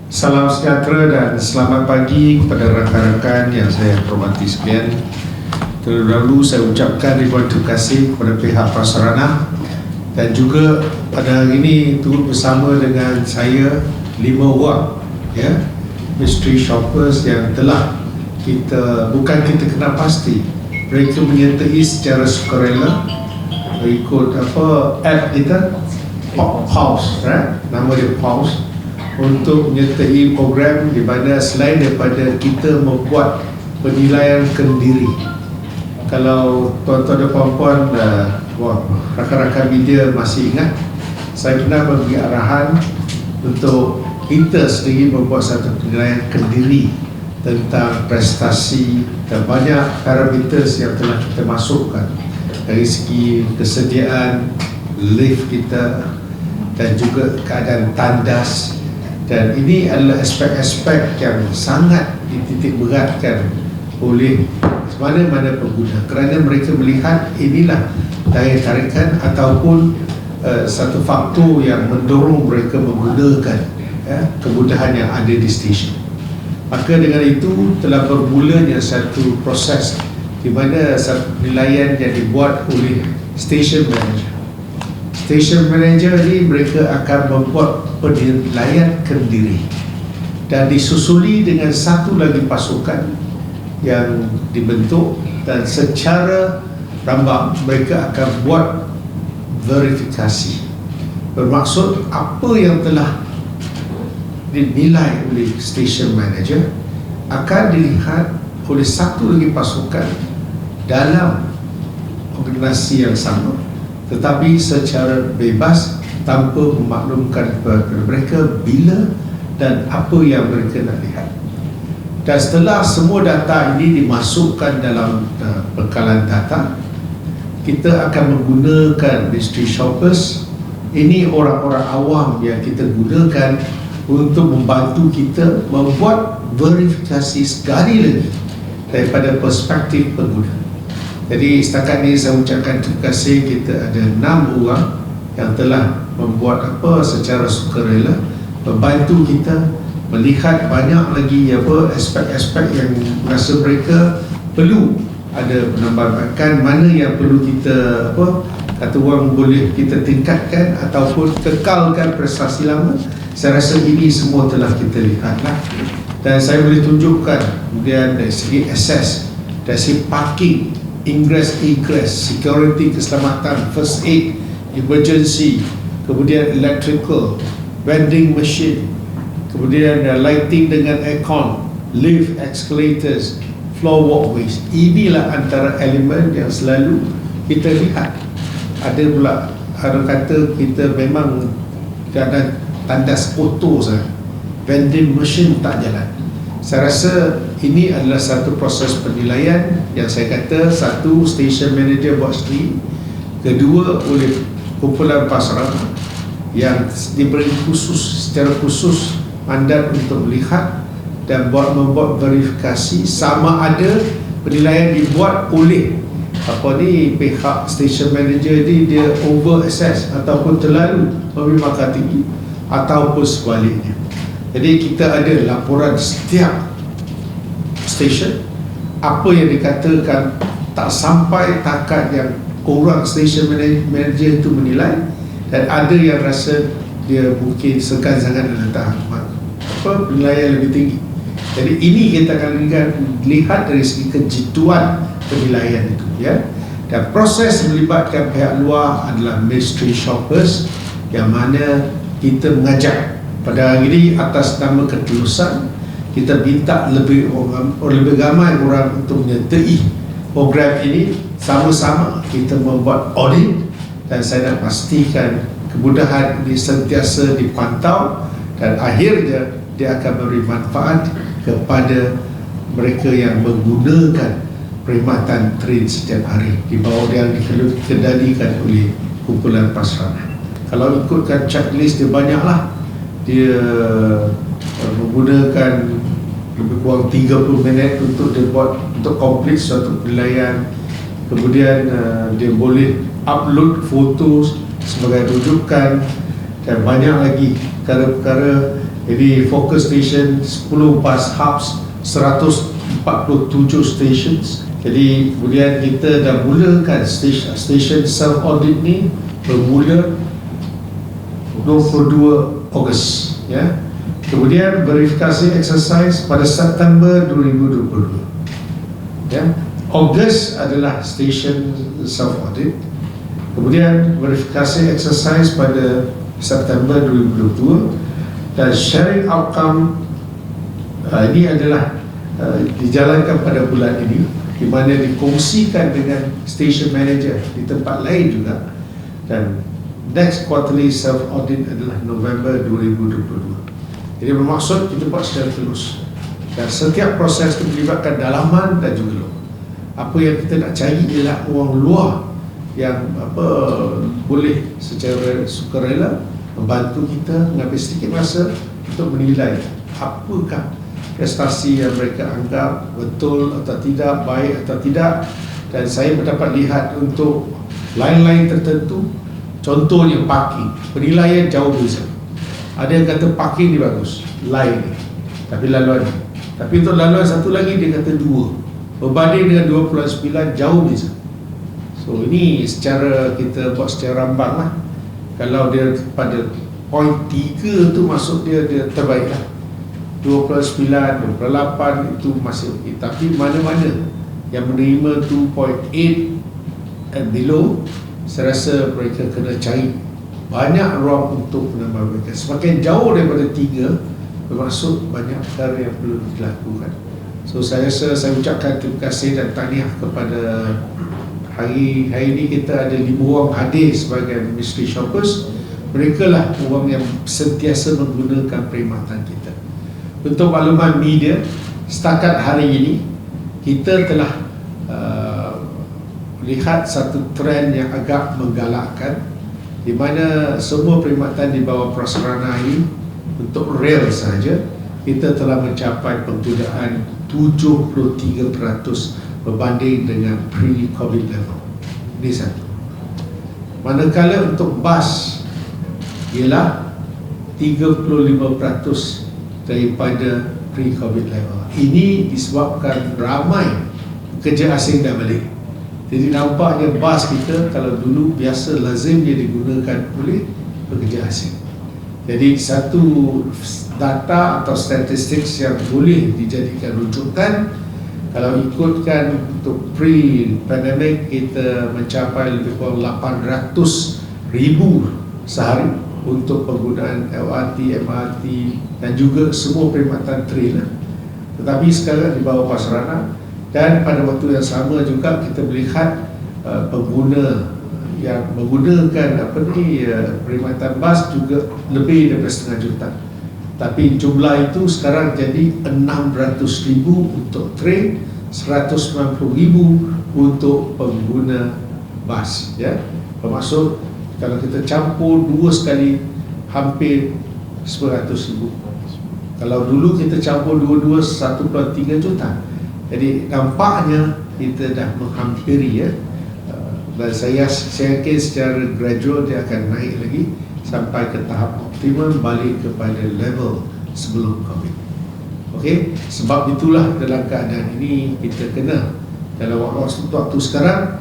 Salam sejahtera dan selamat pagi kepada rakan-rakan yang saya hormati sekalian. Terlebih dahulu saya ucapkan ribuan terima kasih kepada pihak prasarana dan juga pada hari ini turut bersama dengan saya 5 orang mystery shoppers yang telah bukan kita kenal pasti, mereka menyertai secara sukarela ikut app kita Pause, right? Nama dia Pause, untuk menyertai program di mana selain daripada kita membuat penilaian kendiri. Kalau tuan-tuan dan puan-puan rakan-rakan media masih ingat, saya pernah memberi arahan untuk kita sendiri membuat satu penilaian kendiri tentang prestasi dan banyak parameters yang telah kita masukkan dari segi kesediaan lift kita dan juga keadaan tandas. Dan ini adalah aspek-aspek yang sangat dititik beratkan oleh mana-mana pengguna, kerana mereka melihat inilah daya tarikan ataupun satu faktor yang mendorong mereka menggunakan kemudahan yang ada di stesen. Maka dengan itu telah bermulanya satu proses di mana satu penilaian yang dibuat oleh station manager. Station manager ini mereka akan membuat penilaian kendiri dan disusuli dengan satu lagi pasukan yang dibentuk, dan secara rambang mereka akan buat verifikasi, bermaksud apa yang telah dinilai oleh station manager akan dilihat oleh satu lagi pasukan dalam organisasi yang sama, tetapi secara bebas tanpa memaklumkan kepada mereka bila dan apa yang mereka nak lihat. Dan setelah semua data ini dimasukkan dalam bekalan data, kita akan menggunakan mystery shoppers. Ini orang-orang awam yang kita gunakan untuk membantu kita membuat verifikasi sekali lagi daripada perspektif pengguna. Jadi setakat ini saya ucapkan terima kasih. Kita ada 6 orang yang telah membuat secara sukarela membantu kita melihat banyak lagi aspek-aspek yang rasa mereka perlu ada penambahan, mana yang perlu kita kata orang boleh kita tingkatkan ataupun kekalkan prestasi lama. Saya rasa ini semua telah kita lihatlah, dan saya boleh tunjukkan kemudian dari segi access, dari segi parking, ingress egress, security, keselamatan, first aid, emergency, kemudian electrical, vending machine, kemudian lighting dengan aircon, lift, escalators, floor walkways. Inilah antara elemen yang selalu kita lihat. Ada pula orang kata kita memang kadang tandas kotor saja, vending machine tak jalan. Saya rasa ini adalah satu proses penilaian yang saya kata, satu, station manager buat sendiri, kedua oleh kumpulan prasarana yang diberi secara khusus mandat untuk melihat dan membuat verifikasi sama ada penilaian dibuat oleh pihak station manager ini dia over assess ataupun terlalu memberi markah tinggi ataupun sebaliknya. Jadi kita ada laporan setiap stesen, apa yang dikatakan tak sampai takat yang orang station manager itu menilai, dan ada yang rasa dia mungkin segan sangat dalam tahap penilaian lebih tinggi. Jadi ini kita akan lihat dari segi kejiduan penilaian itu, dan proses melibatkan pihak luar adalah mystery shoppers, yang mana kita mengajak pada hari ini atas nama ketulusan kita minta lebih ramai orang untuk menyertai program ini. Sama-sama kita membuat audit, dan saya nak pastikan kemudahan ini sentiasa dipantau, dan akhirnya dia akan memberi manfaat kepada mereka yang menggunakan perkhidmatan train setiap hari di bawah yang dikendalikan oleh kumpulan prasarana. Kalau ikutkan checklist dia banyaklah, dia menggunakan lebih kurang 30 minit untuk dia buat, untuk komplit suatu penilaian. Kemudian dia boleh upload foto sebagai rujukan, dan banyak lagi perkara-perkara Jadi focus station 10 bus hubs, 147 stations. Jadi kemudian kita dah mulakan station self audit ni bermula 22 Ogos, ya. Kemudian verifikasi exercise pada September 2022, ya. Ogos adalah station self audit. Kemudian verifikasi exercise pada September 2022 dan sharing outcome ini adalah dijalankan pada bulan ini, di mana dikongsikan dengan station manager di tempat lain juga, dan next quarterly self audit adalah November 2022. Jadi bermaksud kita buat secara terus, dan setiap proses itu melibatkan dalaman dan juga luar. Apa yang kita nak cari ialah orang luar yang boleh secara sukarela membantu kita mengambil sedikit masa untuk menilai apakah prestasi yang mereka anggap betul atau tidak, baik atau tidak. Dan saya mendapat lihat untuk lain-lain tertentu, contohnya parking, penilaian jauh beza. Ada yang kata parking ni bagus, lain ni, tapi laluan ni. Tapi untuk laluan satu lagi dia kata 2, berbanding dengan 29 jauh beza. So ini secara kita buat secara rambang lah. Kalau dia pada poin 3 tu masuk dia terbaik lah. 29, 28 itu masih okey. Tapi mana-mana yang menerima 2.8 and below, saya rasa mereka kena cari banyak ruang untuk menambah mereka. Semakin jauh daripada 3, bermaksud banyak perkara yang perlu dilakukan. So saya rasa saya ucapkan terima kasih dan tahniah kepada hari ini kita ada 5 orang hadir sebagai mystery shoppers. Mereka lah orang yang sentiasa menggunakan perkhidmatan kita. Untuk makluman media, setakat hari ini kita telah lihat satu trend yang agak menggalakkan, di mana semua perkhidmatan di bawah prasarana ini untuk rail saja kita telah mencapai penggunaan 73% berbanding dengan pre-COVID level. Ini satu. Manakala untuk bas ialah 35% daripada pre-COVID level. Ini disebabkan ramai pekerja asing dah balik. Jadi nampaknya bas kita kalau dulu biasa lazim dia digunakan oleh pekerja asing. Jadi satu data atau statistik yang boleh dijadikan rujukan, kalau ikutkan untuk pre-pandemic kita mencapai lebih kurang 800,000 sehari untuk penggunaan LRT, MRT dan juga semua perkhidmatan train. Tetapi sekarang di bawah prasarana, dan pada waktu yang sama juga kita melihat pengguna yang menggunakan perkhidmatan bas juga lebih daripada 500,000 juta. Tapi jumlah itu sekarang jadi 600,000 untuk train, 190,000 untuk pengguna bas, ya. Bermaksud kalau kita campur 2 sekali hampir 900,000. Kalau dulu kita campur dua-dua 1.3 juta. Jadi nampaknya kita dah menghampiri, ya. Dan saya yakin secara gradual dia akan naik lagi sampai ke tahap optimum, balik kepada level sebelum COVID. Okey, sebab itulah dalam keadaan ini kita kena dalam waktu sekarang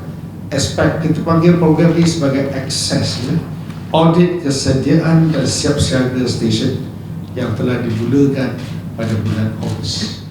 aspek kita panggil program ini sebagai akses, ya, audit kesediaan dan siap siaga stesen yang telah dimulakan pada bulan Ogos.